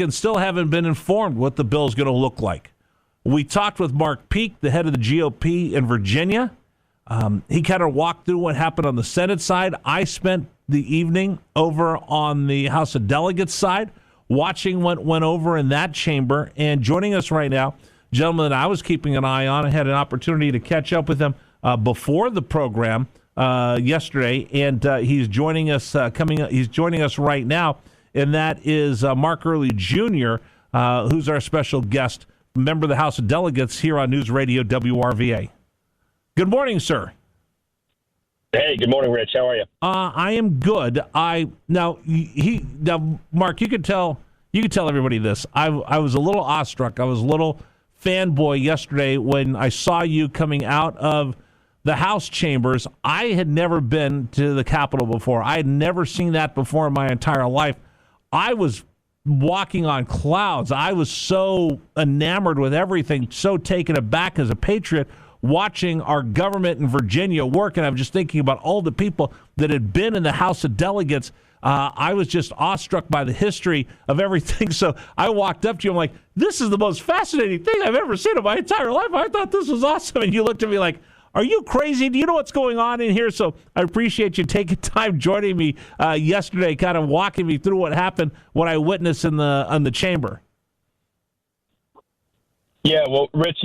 and still haven't been informed what the bill is going to look like. We talked with Mark Peake, the head of the GOP in Virginia. He kind of walked through what happened on the Senate side. I spent the evening over on the House of Delegates side, watching what went over in that chamber. And joining us right now, gentleman that I was keeping an eye on, I had an opportunity to catch up with him before the program yesterday, and he's joining us He's joining us right now, and that is Mark Early, Jr., who's our special guest, member of the House of Delegates here on News Radio WRVA. Good morning, sir. Hey, good morning, Rich. How are you? I am good. Now, Mark, you could tell everybody this. I was a little awestruck. I was a little fanboy yesterday when I saw you coming out of the House chambers. I had never been to the Capitol before. I had never seen that before in my entire life. I was walking on clouds. I was so enamored with everything, so taken aback as a patriot, watching our government in Virginia work, and I'm just thinking about all the people that had been in the House of Delegates. I was just awestruck by the history of everything. So I walked up to you. I'm like, this is the most fascinating thing I've ever seen in my entire life. I thought this was awesome. And you looked at me like, are you crazy? Do you know what's going on in here? So I appreciate you taking time joining me yesterday, kind of walking me through what happened, what I witnessed in the chamber. Yeah, well, Rich,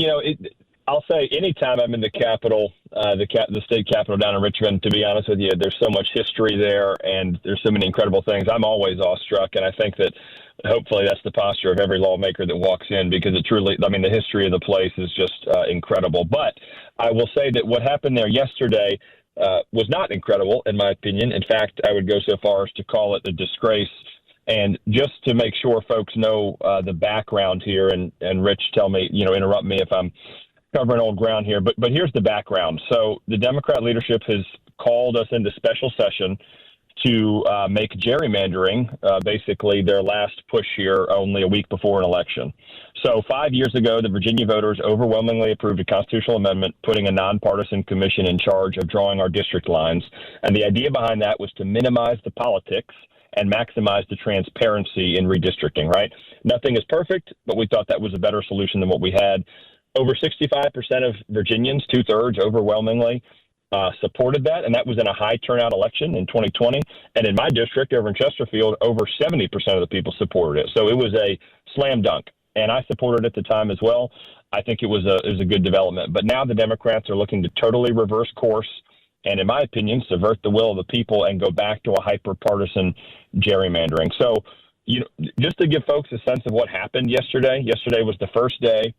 I'll say anytime I'm in the Capitol, the state Capitol down in Richmond, to be honest with you, there's so much history there and there's so many incredible things. I'm always awestruck, and I think that hopefully that's the posture of every lawmaker that walks in, because it truly, the history of the place is just incredible. But I will say that what happened there yesterday was not incredible, in my opinion. In fact, I would go so far as to call it a disgrace. And just to make sure folks know the background here, and Rich, tell me, interrupt me if I'm covering old ground here, but here's the background. So the Democrat leadership has called us into special session to make gerrymandering basically their last push here only a week before an election. So 5 years ago, the Virginia voters overwhelmingly approved a constitutional amendment putting a nonpartisan commission in charge of drawing our district lines. And the idea behind that was to minimize the politics and maximize the transparency in redistricting, right? Nothing is perfect, but we thought that was a better solution than what we had. Over 65% of Virginians, 2/3 overwhelmingly, supported that, and that was in a high turnout election in 2020. And in my district over in Chesterfield, over 70% of the people supported it. So it was a slam dunk, and I supported it at the time as well. I think it was a good development. But now the Democrats are looking to totally reverse course and, in my opinion, subvert the will of the people and go back to a hyper-partisan gerrymandering. So, just to give folks a sense of what happened yesterday was the first day.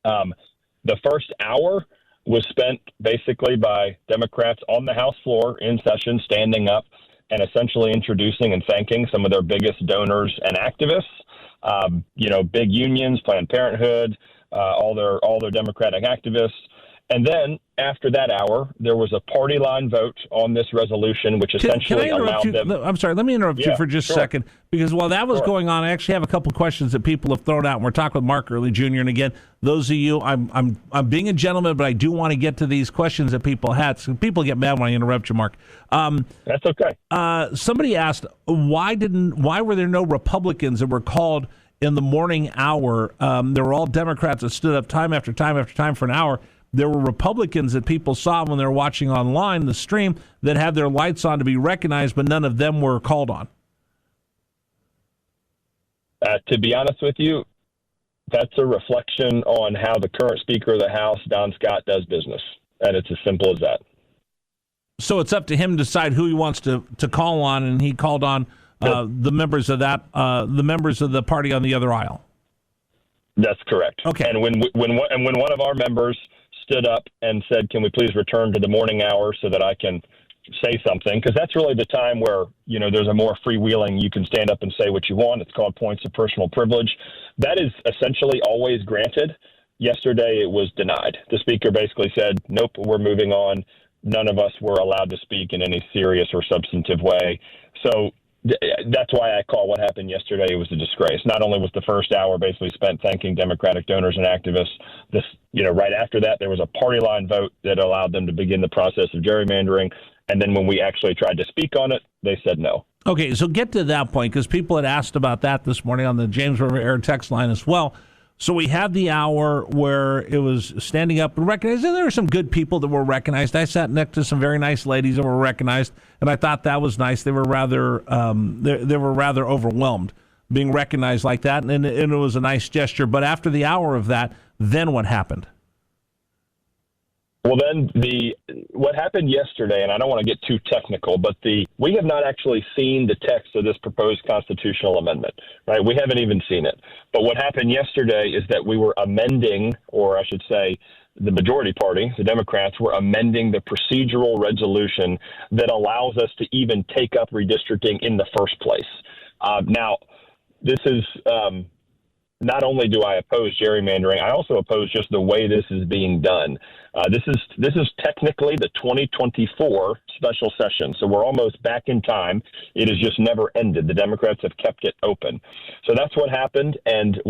The first hour was spent basically by Democrats on the House floor in session, standing up and essentially introducing and thanking some of their biggest donors and activists, big unions, Planned Parenthood, all their Democratic activists. And then after that hour, there was a party line vote on this resolution, which essentially allowed them. I'm sorry, let me interrupt you for just a second, because while that was going on, I actually have a couple of questions that people have thrown out. And we're talking with Mark Early, Jr. And again, those of you, I'm being a gentleman, but I do want to get to these questions that people had. So people get mad when I interrupt you, Mark. That's okay. Somebody asked, why were there no Republicans that were called in the morning hour? There were all Democrats that stood up time after time after time for an hour. There were Republicans that people saw when they were watching online the stream that had their lights on to be recognized, but none of them were called on. To be honest with you, that's a reflection on how the current Speaker of the House, Don Scott, does business, and it's as simple as that. So it's up to him to decide who he wants to call on, and he called on the members of the members of the party on the other aisle. That's correct. Okay. And when one of our members stood up and said, can we please return to the morning hour so that I can say something? Because that's really the time where, there's a more freewheeling, you can stand up and say what you want. It's called points of personal privilege. That is essentially always granted. Yesterday, it was denied. The speaker basically said, nope, we're moving on. None of us were allowed to speak in any serious or substantive way. So that's why I call what happened yesterday was a disgrace. Not only was the first hour basically spent thanking Democratic donors and activists, right after that, there was a party line vote that allowed them to begin the process of gerrymandering. And then when we actually tried to speak on it, they said no. Okay, so get to that point, because people had asked about that this morning on the James River Air text line as well. So we had the hour where it was standing up and recognized, and there were some good people that were recognized. I sat next to some very nice ladies that were recognized, and I thought that was nice. They were rather they were rather overwhelmed being recognized like that, and it was a nice gesture. But after the hour of that, then what happened? Well, then what happened yesterday, and I don't want to get too technical, but we have not actually seen the text of this proposed constitutional amendment, right? We haven't even seen it. But what happened yesterday is that we were amending, or I should say, the majority party, the Democrats, were amending the procedural resolution that allows us to even take up redistricting in the first place. Now, this is not only do I oppose gerrymandering, I also oppose just the way this is being done. This is technically the 2024 special session, so we're almost back in time. It has just never ended. The Democrats have kept it open. So that's what happened, and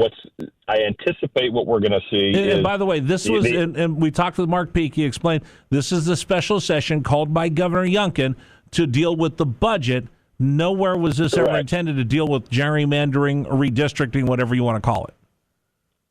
I anticipate what we're going to see. And by the way, this was, and we talked with Mark Peake. He explained this is the special session called by Governor Youngkin to deal with the budget. Nowhere was this ever intended to deal with gerrymandering or redistricting, whatever you want to call it.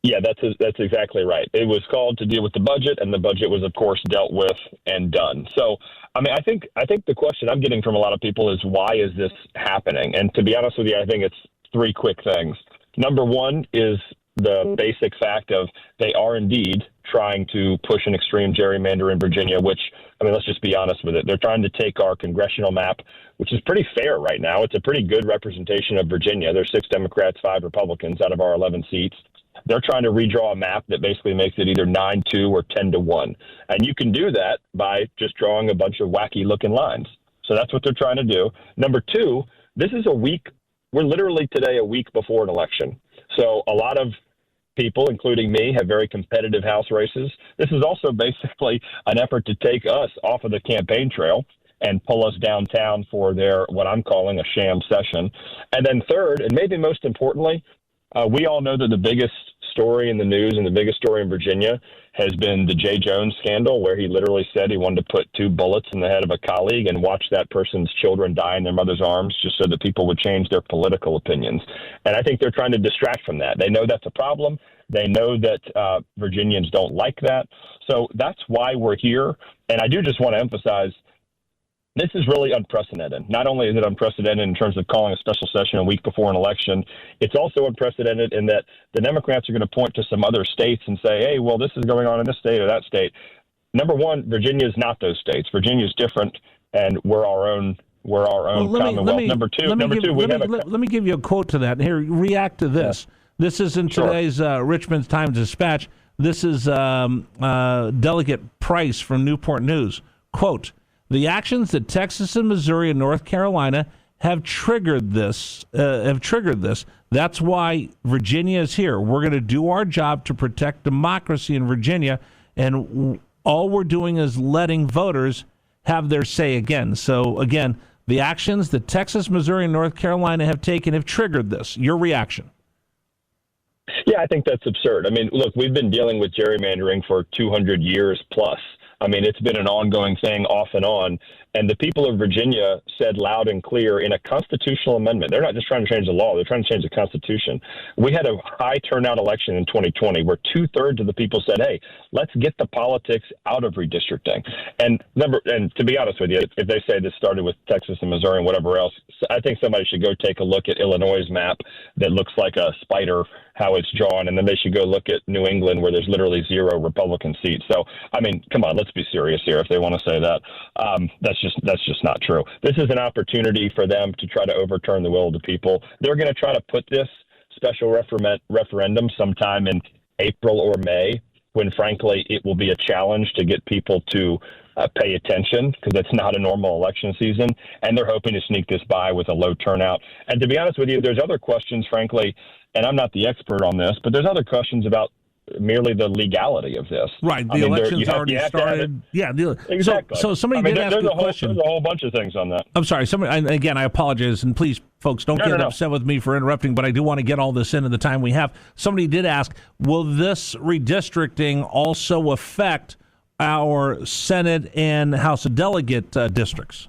Yeah, that's exactly right. It was called to deal with the budget, and the budget was, of course, dealt with and done. So, I mean, I think the question I'm getting from a lot of people is, why is this happening? And to be honest with you, I think it's three quick things. Number one is the basic fact of they are indeed trying to push an extreme gerrymander in Virginia, which, I mean, let's just be honest with it. They're trying to take our congressional map, which is pretty fair right now. It's a pretty good representation of Virginia. There's 6 Democrats, 5 Republicans out of our 11 seats. They're trying to redraw a map that basically makes it either 9-2 or 10-1. And you can do that by just drawing a bunch of wacky-looking lines. So that's what they're trying to do. Number two, this is we're literally today a week before an election. So a lot of people, including me, have very competitive House races. This is also basically an effort to take us off of the campaign trail and pull us downtown for what I'm calling a sham session. And then third, and maybe most importantly, we all know that the biggest story in the news and the biggest story in Virginia has been the J. Jones scandal, where he literally said he wanted to put 2 bullets in the head of a colleague and watch that person's children die in their mother's arms just so that people would change their political opinions. And I think they're trying to distract from that. They know that's a problem. They know that Virginians don't like that. So that's why we're here. And I do just want to emphasize, this is really unprecedented. Not only is it unprecedented in terms of calling a special session a week before an election, it's also unprecedented in that the Democrats are going to point to some other states and say, hey, well, this is going on in this state or that state. Number one, Virginia is not those states. Virginia is different, and we're our own Commonwealth. Let me give you a quote to that. Here, react to this. Yeah. This is in today's Richmond Times-Dispatch. This is Delegate Price from Newport News. Quote, the actions that Texas and Missouri and North Carolina have triggered this. That's why Virginia is here. We're going to do our job to protect democracy in Virginia, and all we're doing is letting voters have their say again. So, again, the actions that Texas, Missouri, and North Carolina have taken have triggered this. Your reaction? Yeah, I think that's absurd. I mean, look, we've been dealing with gerrymandering for 200 years plus. I mean, it's been an ongoing thing off and on. And the people of Virginia said loud and clear in a constitutional amendment. They're not just trying to change the law. They're trying to change the Constitution. We had a high turnout election in 2020 where 2/3 of the people said, hey, let's get the politics out of redistricting. And to be honest with you, if they say this started with Texas and Missouri and whatever else, I think somebody should go take a look at Illinois' map that looks like a spider, how it's drawn. And then they should go look at New England, where there's literally 0 Republican seats. So, I mean, come on, let's be serious here if they want to say that. That's just not true. This is an opportunity for them to try to overturn the will of the people. They're going to try to put this special referendum sometime in April or May, when, frankly, it will be a challenge to get people to pay attention, because it's not a normal election season. And they're hoping to sneak this by with a low turnout. And to be honest with you, there's other questions, frankly, and I'm not the expert on this, but there's other questions about merely the legality of this. Right. The election's already started. Yeah. Exactly. So somebody did ask a question. There's a whole bunch of things on that. I'm sorry. Again, I apologize. And please, folks, don't get upset with me for interrupting, but I do want to get all this in the time we have. Somebody did ask, will this redistricting also affect our Senate and House of Delegate districts?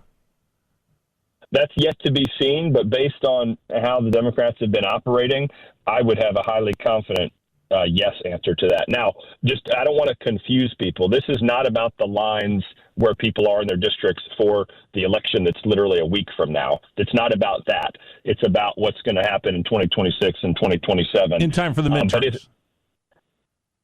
That's yet to be seen, but based on how the Democrats have been operating, I would have a highly confident yes answer to that. Now, I don't want to confuse people. This is not about the lines where people are in their districts for the election that's literally a week from now. It's not about that. It's about what's going to happen in 2026 and 2027. In time for the midterms.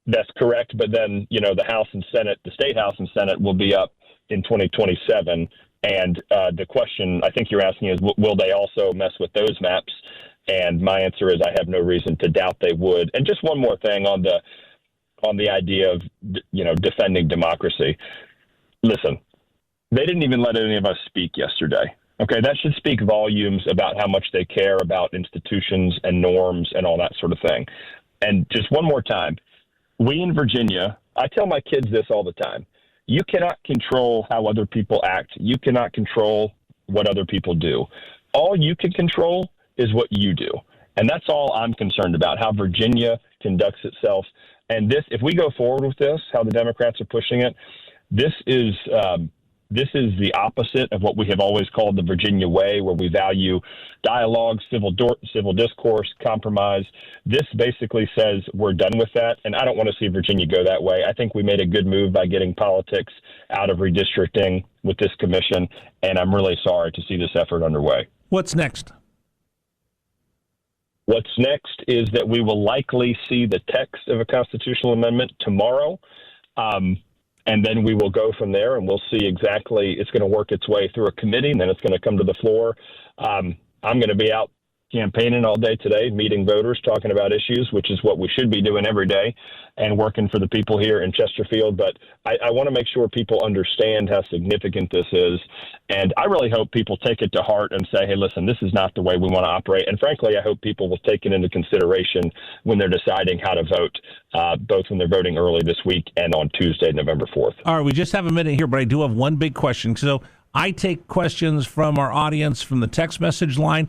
That's correct. But then, the House and Senate, the state House and Senate will be up in 2027. And the question I think you're asking is, will they also mess with those maps? And my answer is I have no reason to doubt they would. And just one more thing on the idea of, defending democracy. Listen, they didn't even let any of us speak yesterday. Okay, that should speak volumes about how much they care about institutions and norms and all that sort of thing. And just one more time, we in Virginia, I tell my kids this all the time. You cannot control how other people act. You cannot control what other people do. All you can control is what you do. And that's all I'm concerned about, how Virginia conducts itself. And if we go forward with this, how the Democrats are pushing it, this is the opposite of what we have always called the Virginia way, where we value dialogue, civil discourse, compromise. This basically says we're done with that, and I don't want to see Virginia go that way. I think we made a good move by getting politics out of redistricting with this commission, and I'm really sorry to see this effort underway. What's next? What's next is that we will likely see the text of a constitutional amendment tomorrow. And then we will go from there, and we'll see exactly. It's going to work its way through a committee, and then it's going to come to the floor. I'm going to be out campaigning all day today, meeting voters, talking about issues, which is what we should be doing every day, and working for the people here in Chesterfield. But I want to make sure people understand how significant this is. And I really hope people take it to heart and say, hey, listen, this is not the way we want to operate. And frankly, I hope people will take it into consideration when they're deciding how to vote, both when they're voting early this week and on Tuesday, November 4th. All right, we just have a minute here, but I do have one big question. So I take questions from our audience from the text message line.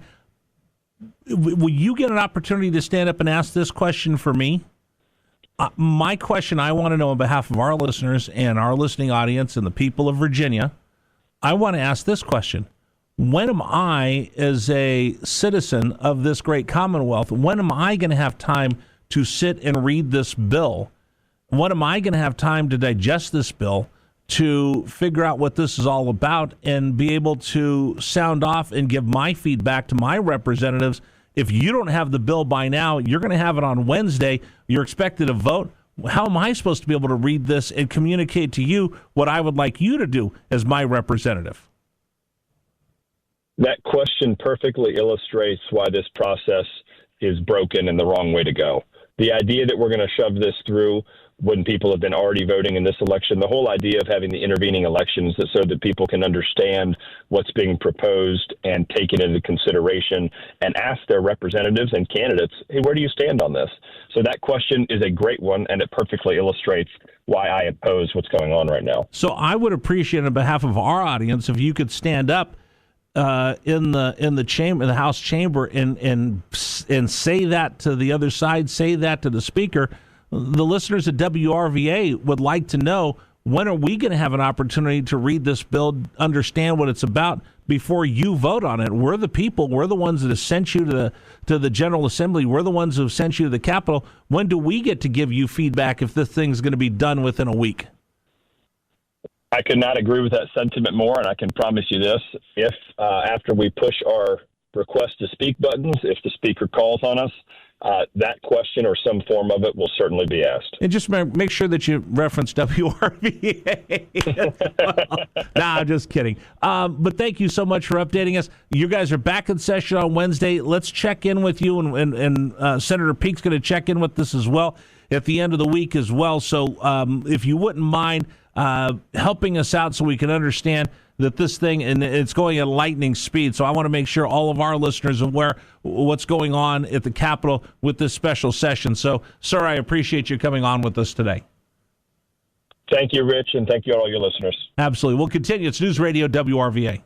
Will you get an opportunity to stand up and ask this question for me? My question I want to know on behalf of our listeners and our listening audience and the people of Virginia, I want to ask this question. When am I, as a citizen of this great Commonwealth, when am I going to have time to sit and read this bill? When am I going to have time to digest this bill, to figure out what this is all about and be able to sound off and give my feedback to my representatives? If you don't have the bill by now, you're going to have it on Wednesday. You're expected to vote. How am I supposed to be able to read this and communicate to you what I would like you to do as my representative? That question perfectly illustrates why this process is broken and the wrong way to go. The idea that we're going to shove this through when people have been already voting in this election, the whole idea of having the intervening elections so that people can understand what's being proposed and take it into consideration and ask their representatives and candidates, hey, where do you stand on this? So that question is a great one, and it perfectly illustrates why I oppose what's going on right now. So I would appreciate, on behalf of our audience, if you could stand up in the chamber, in the House chamber, and say that to the other side, say that to the speaker. The listeners at WRVA would like to know, when are we going to have an opportunity to read this bill, understand what it's about before you vote on it? We're the people. We're the ones that have sent you to the General Assembly. We're the ones who have sent you to the Capitol. When do we get to give you feedback if this thing's going to be done within a week? I could not agree with that sentiment more, and I can promise you this. If after we push our request to speak buttons, if the speaker calls on us, that question or some form of it will certainly be asked. And just make sure that you reference WRVA. Nah, I'm just kidding. But thank you so much for updating us. You guys are back in session on Wednesday. Let's check in with you, and Senator Peake's going to check in with us as well at the end of the week as well. So if you wouldn't mind helping us out so we can understand that this thing, and it's going at lightning speed. So I want to make sure all of our listeners are aware what's going on at the Capitol with this special session. So, sir, I appreciate you coming on with us today. Thank you, Rich, and thank you all your listeners. Absolutely. We'll continue. It's News Radio WRVA.